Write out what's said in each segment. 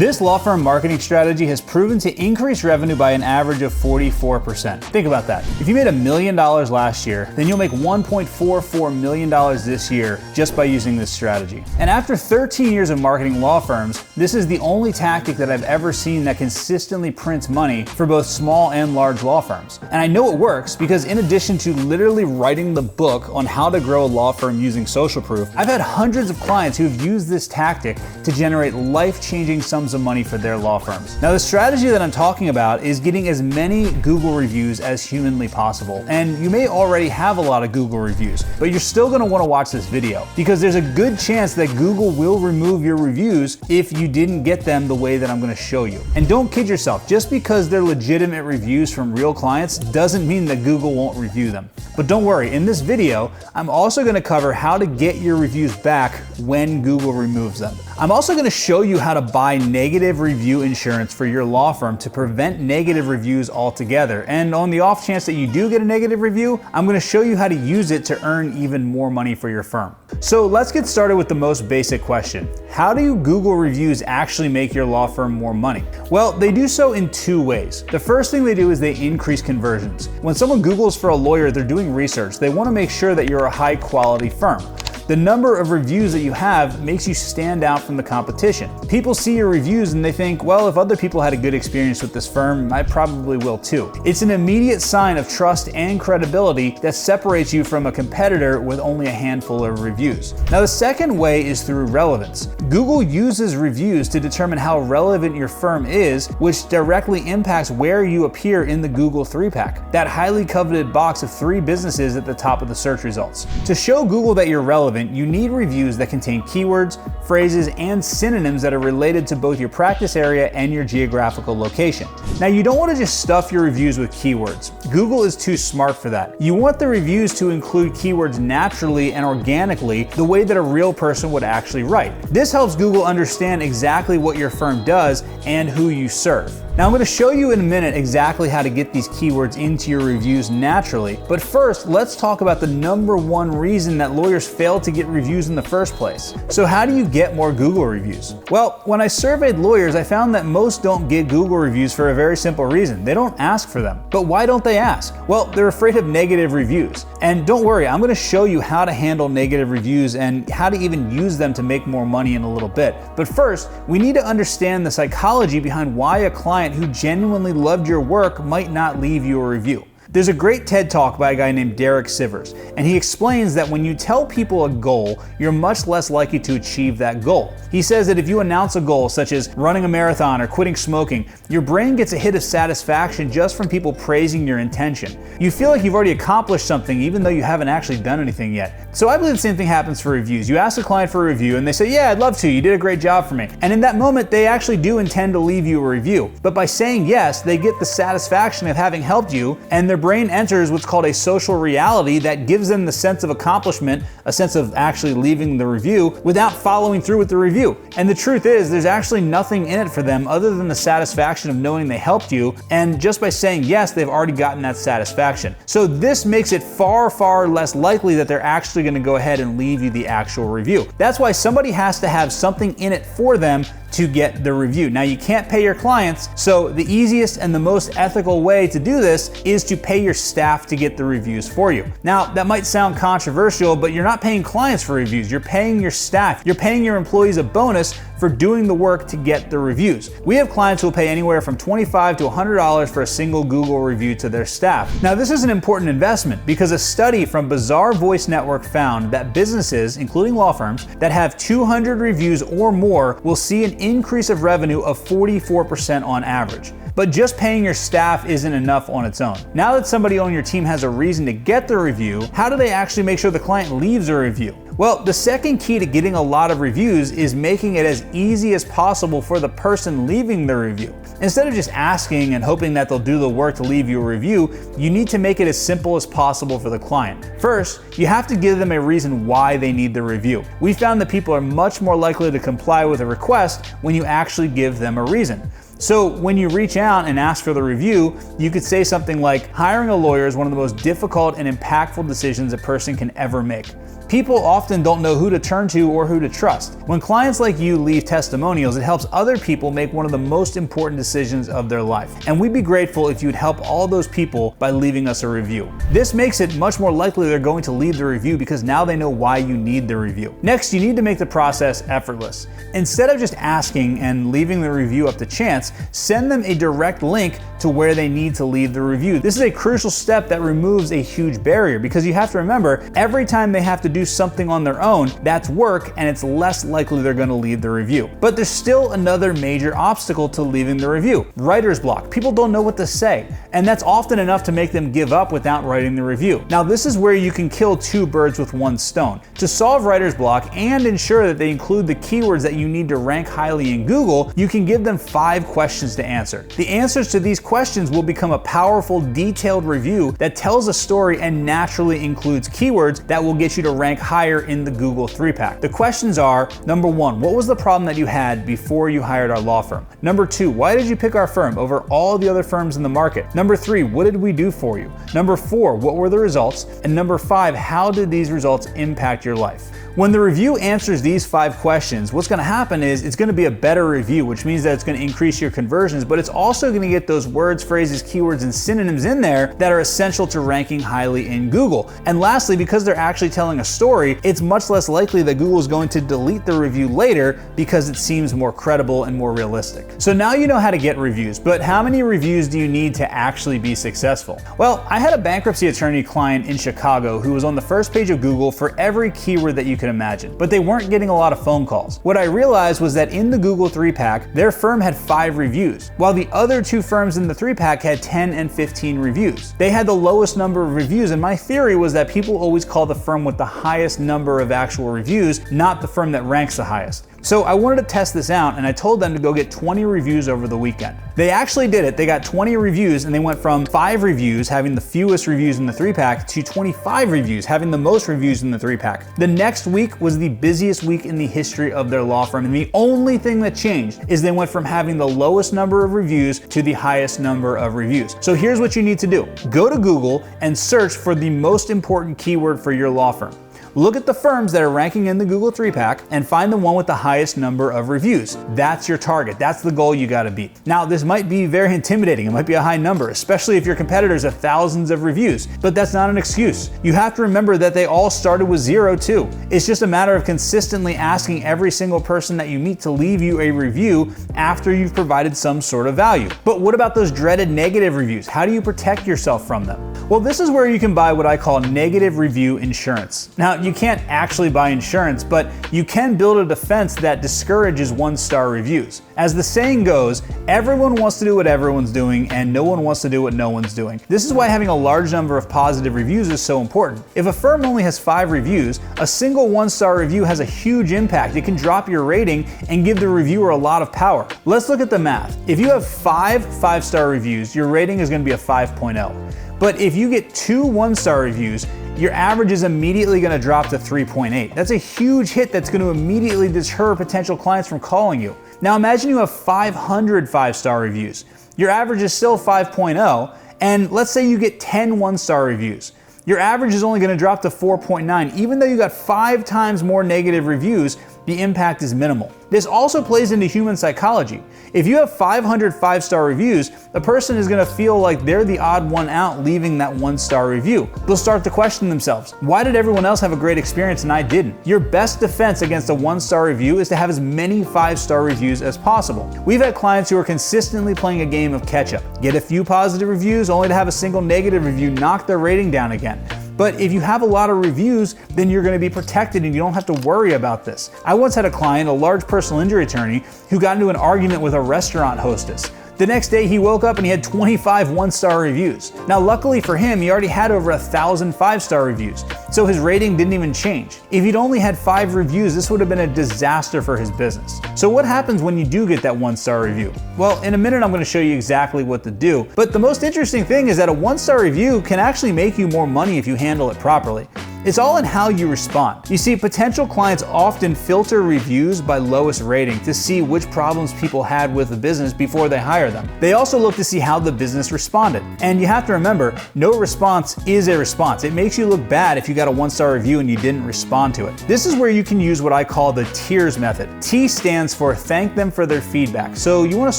This law firm marketing strategy has proven to increase revenue by an average of 44%. Think about that. If you made $1 million last year, then you'll make $1.44 million this year just by using this strategy. And after 13 years of marketing law firms, this is the only tactic that I've ever seen that consistently prints money for both small and large law firms. And I know it works because in addition to literally writing the book on how to grow a law firm using social proof, I've had hundreds of clients who have used this tactic to generate life-changing sums of money for their law firms. Now, the strategy that I'm talking about is getting as many Google reviews as humanly possible. And you may already have a lot of Google reviews, but you're still going to want to watch this video because there's a good chance that Google will remove your reviews if you didn't get them the way that I'm going to show you. And don't kid yourself, just because they're legitimate reviews from real clients doesn't mean that Google won't review them. But don't worry, in this video, I'm also going to cover how to get your reviews back when Google removes them. I'm also going to show you how to buy negative review insurance for your law firm to prevent negative reviews altogether. And on the off chance that you do get a negative review, I'm going to show you how to use it to earn even more money for your firm. So let's get started with the most basic question. How do Google reviews actually make your law firm more money? Well, they do so in two ways. The first thing they do is they increase conversions. When someone Googles for a lawyer, they're doing research. They want to make sure that you're a high quality firm. The number of reviews that you have makes you stand out from the competition. People see your reviews and they think, well, if other people had a good experience with this firm, I probably will too. It's an immediate sign of trust and credibility that separates you from a competitor with only a handful of reviews. Now, the second way is through relevance. Google uses reviews to determine how relevant your firm is, which directly impacts where you appear in the Google 3-pack, that highly coveted box of 3 businesses at the top of the search results. To show Google that you're relevant, you need reviews that contain keywords, phrases, and synonyms that are related to both your practice area and your geographical location. Now, you don't want to just stuff your reviews with keywords. Google is too smart for that. You want the reviews to include keywords naturally and organically, the way that a real person would actually write. This helps Google understand exactly what your firm does and who you serve. Now, I'm going to show you in a minute exactly how to get these keywords into your reviews naturally, but first, let's talk about the number one reason that lawyers fail to get reviews in the first place. So how do you get more Google reviews? Well, when I surveyed lawyers, I found that most don't get Google reviews for a very simple reason. They don't ask for them. But why don't they ask? Well, they're afraid of negative reviews. And don't worry, I'm going to show you how to handle negative reviews and how to even use them to make more money in a little bit. But first, we need to understand the psychology behind why a client who genuinely loved your work might not leave you a review. There's a great TED Talk by a guy named Derek Sivers, and he explains that when you tell people a goal, you're much less likely to achieve that goal. He says that if you announce a goal, such as running a marathon or quitting smoking, your brain gets a hit of satisfaction just from people praising your intention. You feel like you've already accomplished something even though you haven't actually done anything yet. So I believe the same thing happens for reviews. You ask a client for a review and they say, yeah, I'd love to, you did a great job for me. And in that moment, they actually do intend to leave you a review. But by saying yes, they get the satisfaction of having helped you, and their brain enters what's called a social reality that gives them the sense of accomplishment, a sense of actually leaving the review without following through with the review. And the truth is, there's actually nothing in it for them other than the satisfaction of knowing they helped you, and just by saying yes, they've already gotten that satisfaction. So this makes it far, far less likely that they're actually going to go ahead and leave you the actual review. That's why somebody has to have something in it for them to get the review. Now, you can't pay your clients, so the easiest and the most ethical way to do this is to pay your staff to get the reviews for you. Now, that might sound controversial, but you're not paying clients for reviews, you're paying your staff. You're paying your employees a bonus for doing the work to get the reviews. We have clients who will pay anywhere from $25 to $100 for a single Google review to their staff. Now, this is an important investment because a study from Bazaar Voice Network found that businesses, including law firms, that have 200 reviews or more will see an increase of revenue of 44% on average. But just paying your staff isn't enough on its own. Now that somebody on your team has a reason to get the review, how do they actually make sure the client leaves a review? Well, the second key to getting a lot of reviews is making it as easy as possible for the person leaving the review. Instead of just asking and hoping that they'll do the work to leave you a review, you need to make it as simple as possible for the client. First, you have to give them a reason why they need the review. We found that people are much more likely to comply with a request when you actually give them a reason. So when you reach out and ask for the review, you could say something like, hiring a lawyer is one of the most difficult and impactful decisions a person can ever make. People often don't know who to turn to or who to trust. When clients like you leave testimonials, it helps other people make one of the most important decisions of their life. And we'd be grateful if you'd help all those people by leaving us a review. This makes it much more likely they're going to leave the review because now they know why you need the review. Next, you need to make the process effortless. Instead of just asking and leaving the review up to chance, send them a direct link to where they need to leave the review. This is a crucial step that removes a huge barrier because you have to remember, every time they have to do something on their own, that's work and it's less likely they're going to leave the review. But there's still another major obstacle to leaving the review: writer's block. People don't know what to say, and that's often enough to make them give up without writing the review. Now, this is where you can kill two birds with one stone. To solve writer's block and ensure that they include the keywords that you need to rank highly in Google, you can give them 5 questions to answer. The answers to these questions will become a powerful, detailed review that tells a story and naturally includes keywords that will get you to rank higher in the Google 3-pack. The questions are: number 1, what was the problem that you had before you hired our law firm? Number 2, why did you pick our firm over all the other firms in the market? Number 3, what did we do for you? Number 4, what were the results? And number 5, how did these results impact your life? When the review answers these 5 questions, what's going to happen is it's going to be a better review, which means that it's going to increase your conversions, but it's also going to get those words, phrases, keywords, and synonyms in there that are essential to ranking highly in Google. And lastly, because they're actually telling a story, it's much less likely that Google is going to delete the review later because it seems more credible and more realistic. So now you know how to get reviews, but how many reviews do you need to actually be successful? Well, I had a bankruptcy attorney client in Chicago who was on the first page of Google for every keyword that you could imagine, but they weren't getting a lot of phone calls. What I realized was that in the Google 3-pack, their firm had 5 reviews, while the other 2 firms in the 3-pack had 10 and 15 reviews. They had the lowest number of reviews, and my theory was that people always call the firm with the highest number of actual reviews, not the firm that ranks the highest. So I wanted to test this out, and I told them to go get 20 reviews over the weekend. They actually did it. They got 20 reviews, and they went from 5 reviews, having the fewest reviews in the 3-pack, to 25 reviews, having the most reviews in the 3-pack. The next week was the busiest week in the history of their law firm, and the only thing that changed is they went from having the lowest number of reviews to the highest number of reviews. So here's what you need to do. Go to Google and search for the most important keyword for your law firm. Look at the firms that are ranking in the Google 3-pack and find the one with the highest number of reviews. That's your target. That's the goal you gotta beat. Now, this might be very intimidating. It might be a high number, especially if your competitors have thousands of reviews, but that's not an excuse. You have to remember that they all started with 0 too. It's just a matter of consistently asking every single person that you meet to leave you a review after you've provided some sort of value. But what about those dreaded negative reviews? How do you protect yourself from them? Well, this is where you can buy what I call negative review insurance. Now, you can't actually buy insurance, but you can build a defense that discourages 1-star reviews. As the saying goes, everyone wants to do what everyone's doing and no one wants to do what no one's doing. This is why having a large number of positive reviews is so important. If a firm only has 5 reviews, a single 1-star review has a huge impact. It can drop your rating and give the reviewer a lot of power. Let's look at the math. If you have 5 5-star reviews, your rating is going to be a 5.0. But if you get 2 1-star reviews, your average is immediately going to drop to 3.8. That's a huge hit that's going to immediately deter potential clients from calling you. Now imagine you have 500 5-star reviews. Your average is still 5.0, and let's say you get 10 1-star reviews. Your average is only going to drop to 4.9. Even though you got 5 times more negative reviews, the impact is minimal. This also plays into human psychology. If you have 500 5-star reviews, the person is going to feel like they're the odd one out leaving that 1-star review. They'll start to question themselves. Why did everyone else have a great experience and I didn't? Your best defense against a 1-star review is to have as many 5-star reviews as possible. We've had clients who are consistently playing a game of catch up. Get a few positive reviews only to have a single negative review knock their rating down again. But if you have a lot of reviews, then you're going to be protected and you don't have to worry about this. I once had a client, a large personal injury attorney, who got into an argument with a restaurant hostess. The next day he woke up and he had 25 1-star reviews. Now luckily for him, he already had over 1,000 5-star reviews, so his rating didn't even change. If he'd only had 5 reviews, this would have been a disaster for his business. So what happens when you do get that 1-star review? Well, in a minute I'm going to show you exactly what to do, but the most interesting thing is that a 1-star review can actually make you more money if you handle it properly. It's all in how you respond. You see, potential clients often filter reviews by lowest rating to see which problems people had with the business before they hire them. They also look to see how the business responded. And you have to remember, no response is a response. It makes you look bad if you got a 1-star review and you didn't respond to it. This is where you can use what I call the TEARS method. T stands for thank them for their feedback. So you want to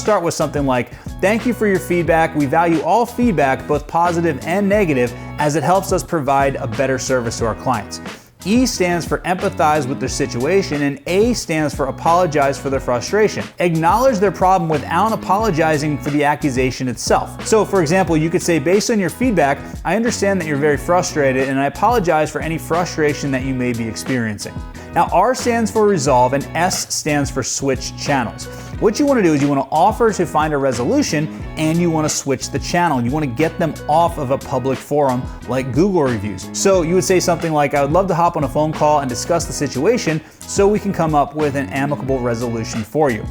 start with something like, thank you for your feedback. We value all feedback, both positive and negative, as it helps us provide a better service to our clients. E stands for empathize with their situation, and A stands for apologize for their frustration. Acknowledge their problem without apologizing for the accusation itself. So for example, you could say, based on your feedback, I understand that you're very frustrated and I apologize for any frustration that you may be experiencing. Now R stands for resolve and S stands for switch channels. What you want to do is you want to offer to find a resolution and you want to switch the channel. You want to get them off of a public forum like Google reviews. So you would say something like, I would love to hop on a phone call and discuss the situation so we can come up with an amicable resolution for you.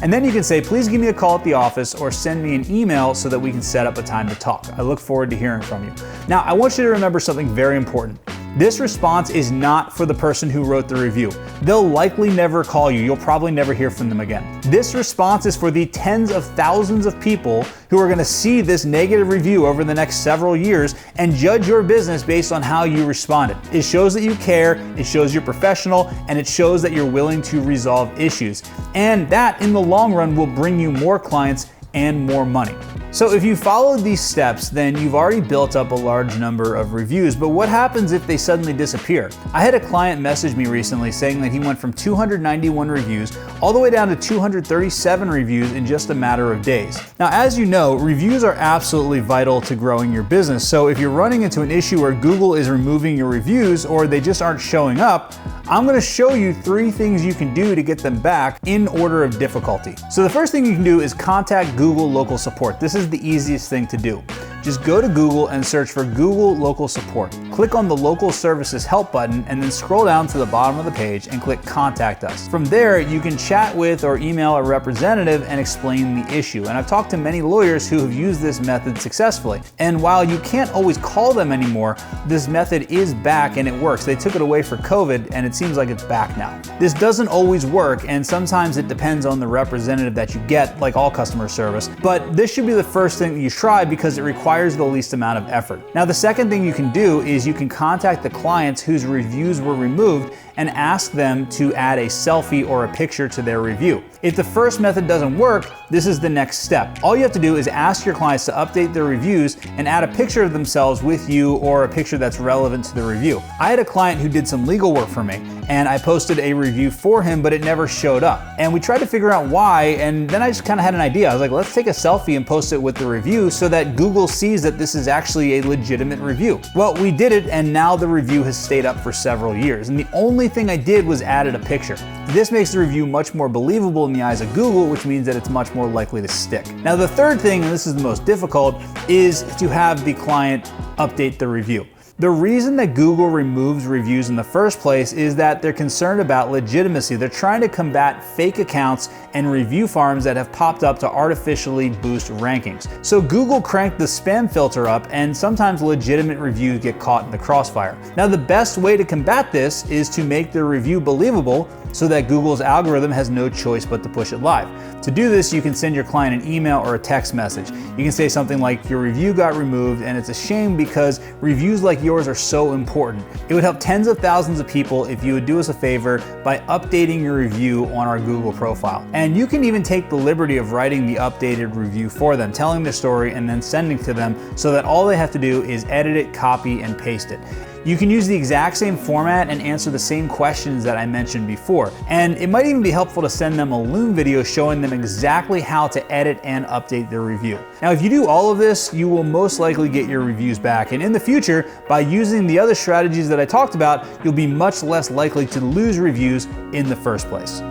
And then you can say, please give me a call at the office or send me an email so that we can set up a time to talk. I look forward to hearing from you. Now, I want you to remember something very important. This response is not for the person who wrote the review. They'll likely never call you. You'll probably never hear from them again. This response is for the tens of thousands of people who are going to see this negative review over the next several years and judge your business based on how you responded. It shows that you care, it shows you're professional, and it shows that you're willing to resolve issues. And that, in the long run, will bring you more clients and more money. So if you followed these steps, then you've already built up a large number of reviews, but what happens if they suddenly disappear? I had a client message me recently saying that he went from 291 reviews all the way down to 237 reviews in just a matter of days. Now, as you know, reviews are absolutely vital to growing your business. So if you're running into an issue where Google is removing your reviews or they just aren't showing up, I'm going to show you 3 things you can do to get them back in order of difficulty. So the first thing you can do is contact Google Local Support. This is the easiest thing to do. Just go to Google and search for Google Local Support. Click on the Local Services Help button and then scroll down to the bottom of the page and click Contact Us. From there, you can chat with or email a representative and explain the issue. And I've talked to many lawyers who have used this method successfully. And while you can't always call them anymore, this method is back and it works. They took it away for COVID and it seems like it's back now. This doesn't always work, and sometimes it depends on the representative that you get, like all customer service. But this should be the first thing that you try because it requires the least amount of effort. Now, the second thing you can do is you can contact the clients whose reviews were removed and ask them to add a selfie or a picture to their review. If the first method doesn't work, this is the next step. All you have to do is ask your clients to update their reviews and add a picture of themselves with you or a picture that's relevant to the review. I had a client who did some legal work for me and I posted a review for him, but it never showed up. And we tried to figure out why, and then I just kind of had an idea. I was like, let's take a selfie and post it with the review so that Google sees that this is actually a legitimate review. Well, we did it, and now the review has stayed up for several years. And the only thing I did was added a picture. This makes the review much more believable in the eyes of Google, which means that it's much more likely to stick. Now, the third thing, and this is the most difficult, is to have the client update the review. The reason that Google removes reviews in the first place is that they're concerned about legitimacy. They're trying to combat fake accounts and review farms that have popped up to artificially boost rankings. So Google cranked the spam filter up, and sometimes legitimate reviews get caught in the crossfire. Now, the best way to combat this is to make the review believable so that Google's algorithm has no choice but to push it live. To do this, you can send your client an email or a text message. You can say something like, your review got removed and it's a shame because reviews like yours are so important. It would help tens of thousands of people if you would do us a favor by updating your review on our Google profile. And you can even take the liberty of writing the updated review for them, telling their story and then sending to them so that all they have to do is edit it, copy, and paste it. You can use the exact same format and answer the same questions that I mentioned before. And it might even be helpful to send them a Loom video showing them exactly how to edit and update their review. Now, if you do all of this, you will most likely get your reviews back. And in the future, by using the other strategies that I talked about, you'll be much less likely to lose reviews in the first place.